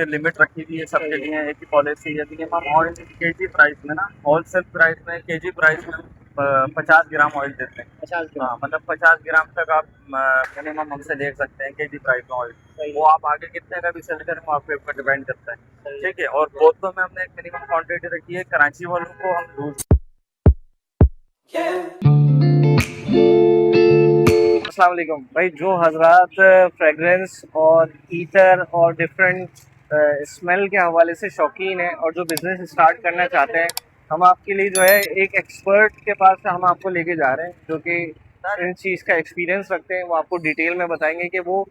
Limit रखी हुई है सबके लिए, एक ही पॉलिसी है। मिनिमम ऑयल केजी प्राइस में ना, होलसेल प्राइस में केजी प्राइस में 50 ग्राम ऑयल देते हैं। 50 ग्राम। हाँ, मतलब 50 ग्राम तक आप मिनिमम हमसे ले सकते हैं केजी प्राइस में ऑयल। वो आप आगे कितने का भी सेल करें वो आपके ऊपर डिपेंड करता है, ठीक है। और बोतलों में हमने एक मिनिमम क्वांटिटी रखी है। कराची वालों को हम लूज। अस्सलाम वालेकुम भाई, जो हजरात फ्रेगरेंस और ईटर और डिफरेंट स्मेल के हवाले से शौकीन हैं और जो बिज़नेस स्टार्ट करना चाहते हैं, हम आपके लिए जो है एक एक्सपर्ट के पास हम आपको लेके जा रहे हैं जो कि इन चीज़ का एक्सपीरियंस रखते हैं। वो आपको डिटेल में बताएंगे कि वो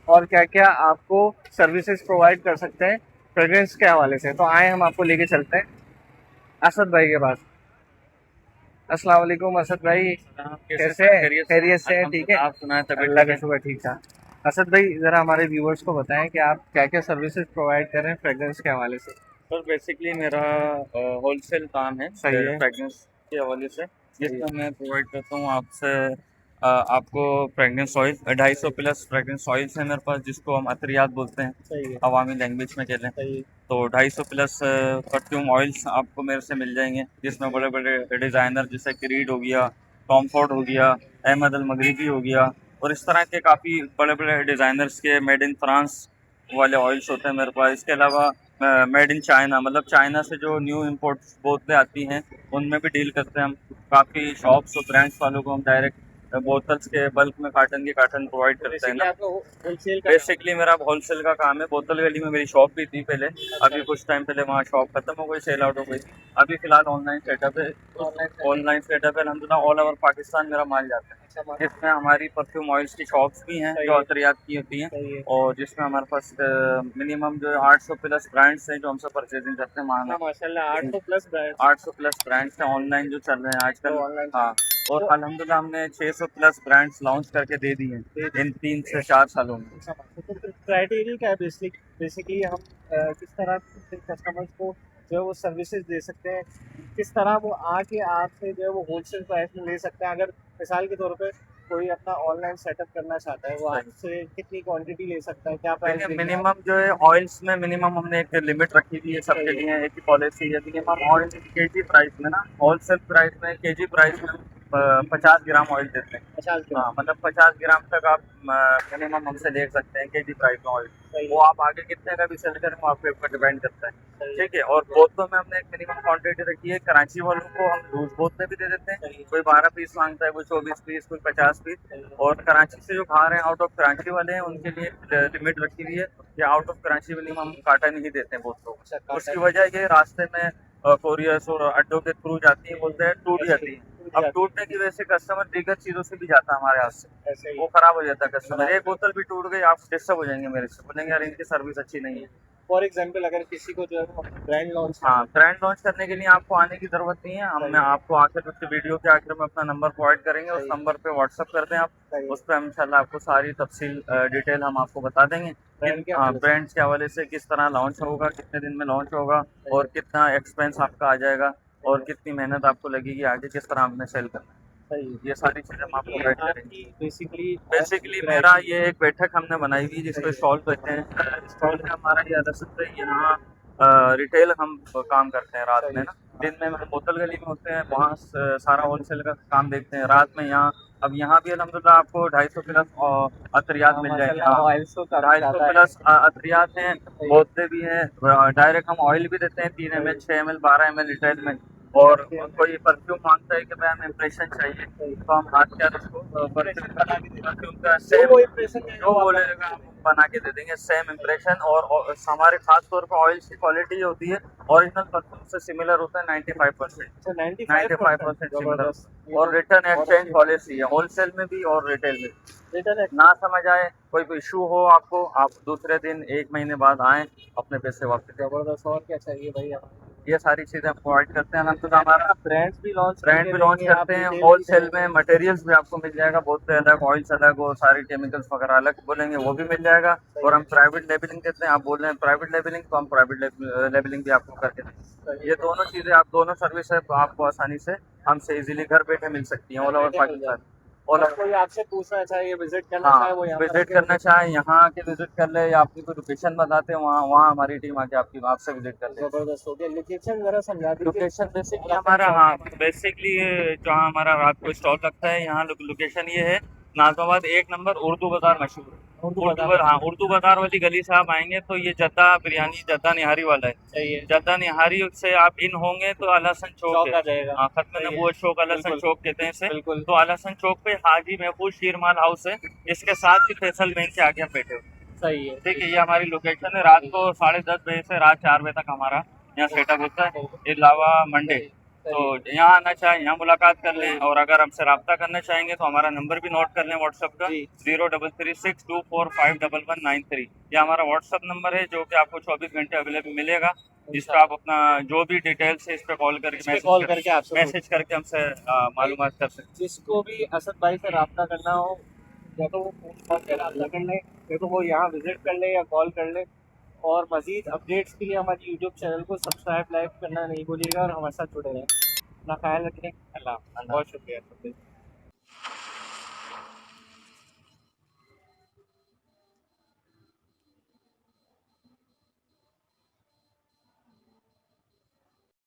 और क्या क्या आपको सर्विसेज प्रोवाइड कर सकते हैं फ्रेगरेंस के हवाले से। तो आए, हम आपको लेके चलते हैं असद भाई के पास। अस्सलाम वालेकुम असद भाई, कैसे हैं? खैरियत से हैं? ठीक है, आप सुनाए अल्लाह का तबीयत? शुक्र, ठीक था। असद भाई, ज़रा हमारे व्यूवर्स को बताएं कि आप क्या क्या सर्विसेज प्रोवाइड कर रहे हैं फ्रेगरेंस के हवाले से। सर बेसिकली मेरा होलसेल काम है सही है। फ्रेगनेंस के हवाले से, सही है। जिसमें मैं प्रोवाइड करता हूँ आपसे आपको fragrance oil 250 plus fragrance oils है मेरे पास, जिसको हम अतरियात बोलते हैं सही है। अवामी लैंग्वेज में कह लें। सही है। तो 250 प्लस परफ्यूम ऑयल्स आपको मेरे से मिल जाएंगे, जिसमें बड़े बड़े डिज़ाइनर जैसे क्रीड हो गया, टॉम फोर्ड हो गया, अहमद अल मगरिबी हो गया, और इस तरह के काफ़ी बड़े बड़े डिज़ाइनर्स के मेड इन फ्रांस वाले ऑयल्स होते हैं मेरे पास। इसके अलावा मेड इन चाइना, मतलब चाइना से जो न्यू इम्पोर्ट्स बोतलें आती हैं उनमें भी डील करते हैं हम। काफ़ी शॉप्स और ब्रांड्स वालों को हम डायरेक्ट बोतल्स के बल्क में कार्टन के कार्टन प्रोवाइड करते हैं बेसिकली ना। आपका होलसेल का बेसिकली मेरा होलसेल का काम है। बोतल गली में मेरी शॉप भी थी पहले, अभी कुछ टाइम पहले वहाँ शॉप खत्म हो गई, सेल आउट हो गई। अभी फिलहाल ऑनलाइन सेटअप है। ऑनलाइन। ऑनलाइन सेटअप है अल्हम्दुलिल्लाह, ऑल ओवर पाकिस्तान मेरा माल जाता है। अच्छा, जिसमें हमारी परफ्यूम ऑयल्स की शॉप्स भी हैं जो अतरियात की होती हैं, सही है। और जिसमें हमारे पास मिनिमम जो है 800 प्लस ब्रांड्स हैं जो हमसे परचेजिंग करते हैं वहाँ। माशाल्लाह, 800 प्लस ब्रांड 800 प्लस ब्रांड्स हैं ऑनलाइन जो चल रहे हैं आजकल। ऑनलाइन। हाँ, और अल्हम्दुलिल्लाह हमने 600 प्लस ब्रांड्स लॉन्च करके दे दिए हैं इन 3 से 4 सालों में। तो क्राइटेरिया क्या है? बेसिकली हम किस तरह कस्टमर्स को जो है वो सर्विसेज दे सकते हैं, किस तरह वो आके आपसे जो है वो होलसेल प्राइस में ले सकते हैं। अगर मिसाल के तौर पे कोई अपना ऑनलाइन सेटअप करना चाहता है, वो आपसे कितनी क्वांटिटी ले सकता है, क्या प्राइस देखिए, देंगे आप? मिनिमम जो है ऑयल्स में मिनिमम हमने एक लिमिट रखी हुई है सबके लिए, एक ही पॉलिसी है। मिनिमम ऑयल केजी प्राइस में ना, होलसेल प्राइस में केजी प्राइस में 50 ग्राम ऑयल देते हैं। 50 ग्राम। हाँ, मतलब 50 ग्राम तक आप मिनिमम हमसे ले सकते हैं केजी प्राइस में ऑयल। सही वो है। आप आगे कितने का भी सेल करें वो आपके ऊपर डिपेंड करता है, सही है। ठीक है। और बोतलों में हमने एक मिनिमम क्वांटिटी रखी है। कराची वालों को हम लूज बोतलें भी दे देते हैं, कोई 12 पीस मांगता है, कोई 24 पीस, कोई 50 पीस। और कराची से जो बाहर हैं, आउट ऑफ कराची वाले हैं, उनके लिए लिमिट रखी हुई है कि आउट ऑफ कराची मिनिमम हम काटा नहीं देते हैं बोतलों अच्छा, को। उसकी वजह ये, रास्ते में कोरियर्स और अड्डों के थ्रू जाती है, बोलते हैं टूट जाती है। अब टूटने की वजह से कस्टमर दीगर चीज़ों से भी जाता है हमारे हाथ से, ऐसे ही। वो खराब हो जाता है कस्टमर। एक बोतल भी टूट गई, आप डिस्टर्ब हो जाएंगे मेरे से, बोलेंगे यार इनकी सर्विस अच्छी नहीं है। फॉर एग्जाम्पल, अगर किसी को जो है ब्रांड लॉन्च हाँ, ब्रांड लॉन्च करने के लिए आपको आने की ज़रूरत नहीं है। हम आपको आखिर उसके वीडियो के आखिर में अपना नंबर प्रोवाइड करेंगे, उस नंबर पे व्हाट्सअप कर दें आप, उस पर इंशाल्लाह आपको सारी तफसील डिटेल हम आपको बता देंगे। ब्रांड्स के हवाले से किस तरह लॉन्च होगा, कितने दिन में लॉन्च होगा, और कितना एक्सपेंस आपका आ जाएगा, और कितनी मेहनत आपको लगेगी आगे किस तरह हमने सेल करना है। ये सारी चीज़ें हम आपको गाइड करेंगे। बेसिकली मेरा ये एक बैठक हमने बनाई हुई है जिसपे स्टॉल कहते हैं। स्टॉल में हमारा ये अलग से यहाँ रिटेल हम काम करते हैं रात में ना। दिन में हम बोतल गली में होते हैं, वहाँ सारा होलसेल का काम देखते हैं। रात में यहाँ, अब यहाँ भी अल्हम्दुलिल्लाह आपको 250 प्लस अतरियात मिल जाएंगे। 250 प्लस अतरियात हैं, बोतलें भी हैं। डायरेक्ट हम ऑयल भी देते हैं 3 ml, 6 ml, 12 ml रिटेल में। और कोई परफ्यूम मांगता है कि भाई हमें इम्प्रेशन चाहिए, तो हम हाथ क्या उसको परफ्यूम का सेम जो बोलेगा हम बना के दे देंगे, सेम इम्प्रेशन। और हमारे खास तौर पर ऑयल की क्वालिटी जो होती है ओरिजिनल परफ्यूम से सिमिलर होता है 95%। 95% सिमिलर। और रिटर्न एक्सचेंज पॉलिसी है होलसेल में भी और रिटेल में भी। ना समझ आए, कोई भी इशू हो आपको, आप दूसरे दिन 1 महीने बाद आएँ, अपने पैसे वापस। जबरदस्त, और क्या चाहिए भाई? ये सारी चीज़ें हम प्रोवाइड करते हैं। अल्हम्दुलिल्लाह हमारा ब्रांड्स भी लॉन्च करते हैं। होलसेल में मटेरियल्स भी आपको मिल जाएगा, बोतलें अलग, ऑयल्स अलग, और सारी केमिकल्स वगैरह अलग बोलेंगे वो भी मिल जाएगा। और हम प्राइवेट लेबलिंग देते हैं। आप बोल रहे हैं प्राइवेट लेबलिंग, तो हम प्राइवेट लेबलिंग भी आपको करके देंगे। ये दोनों चीज़ें, आप दोनों सर्विस है आपको आसानी से हमसे इजीली घर बैठे मिल सकती हैं ऑल ओवर पाकिस्तान। और अगर कोई आपसे पूछना चाहे, विजिट करना हाँ चाहे, वो यहाँ पर विजिट आके करना चाहे यहाँ आके विजिट कर ले, या आपकी कोई लोकेशन बताते हैं वहाँ वहाँ हमारी टीम आके आपकी आपसे विजिट कर ले। जबरदस्त हो गया। लोकेशन जरा समझा दीजिए। लोकेशन बेसिकली हमारा, हाँ बेसिकली जहाँ हमारा रात को स्टॉल लगता है यहाँ लोकेशन ये है, नाजमाबाद 1 नंबर उर्दू बाजार मशहूर। उर्दू उर्दू बाजार बाजार, हाँ उर्दू बाजार वाली गली से आप आएंगे तो ये जद्दा बिरयानी, जद्दा निहारी वाला है। सही है। जद्दा निहारी से आप इन होंगे तो अलहसन चौक चौक है। आ जाएगा। हाँ खत्म सही है। नबूवत चौक, अलहसन बिल्कुल। चौक कहते हैं इसे। बिल्कुल। तो अलहसन चौक पे हाजी महफूज शीरमाल हाउस है, इसके साथ ही फैसल बैंक के आगे हम बैठे हुए। सही है। ठीक है, ये हमारी लोकेशन है। रात को 10:30 बजे से रात 4 बजे तक हमारा यहाँ सेटअप होता है, इसके अलावा मंडे। तो यहाँ आना चाहे यहाँ मुलाकात कर लें, और अगर हमसे रब्ता करना चाहेंगे तो हमारा नंबर भी नोट कर लें व्हाट्सएप का, जी। 033624511193। ये हमारा व्हाट्सएप नंबर है जो कि आपको 24 घंटे अवेलेबल मिलेगा, जिस पर आप अपना जो भी डिटेल्स है इस पे कॉल करके मैसेज करके हमसे मालूमात कर सकते हैं। जिसको भी असद भाई से रब्ता करना हो, या तो वो फोन कॉल पे रब्ता कर ले, या तो वो यहाँ विजिट कर ले या कॉल कर ले। और मजीद अपडेट्स के लिए हमारे यूट्यूब चैनल को सब्सक्राइब, लाइक करना नहीं भूलिएगा, और हमारे साथ जुड़े रहें। अपना ख्याल रखें। अल्लाह, बहुत शुक्रिया।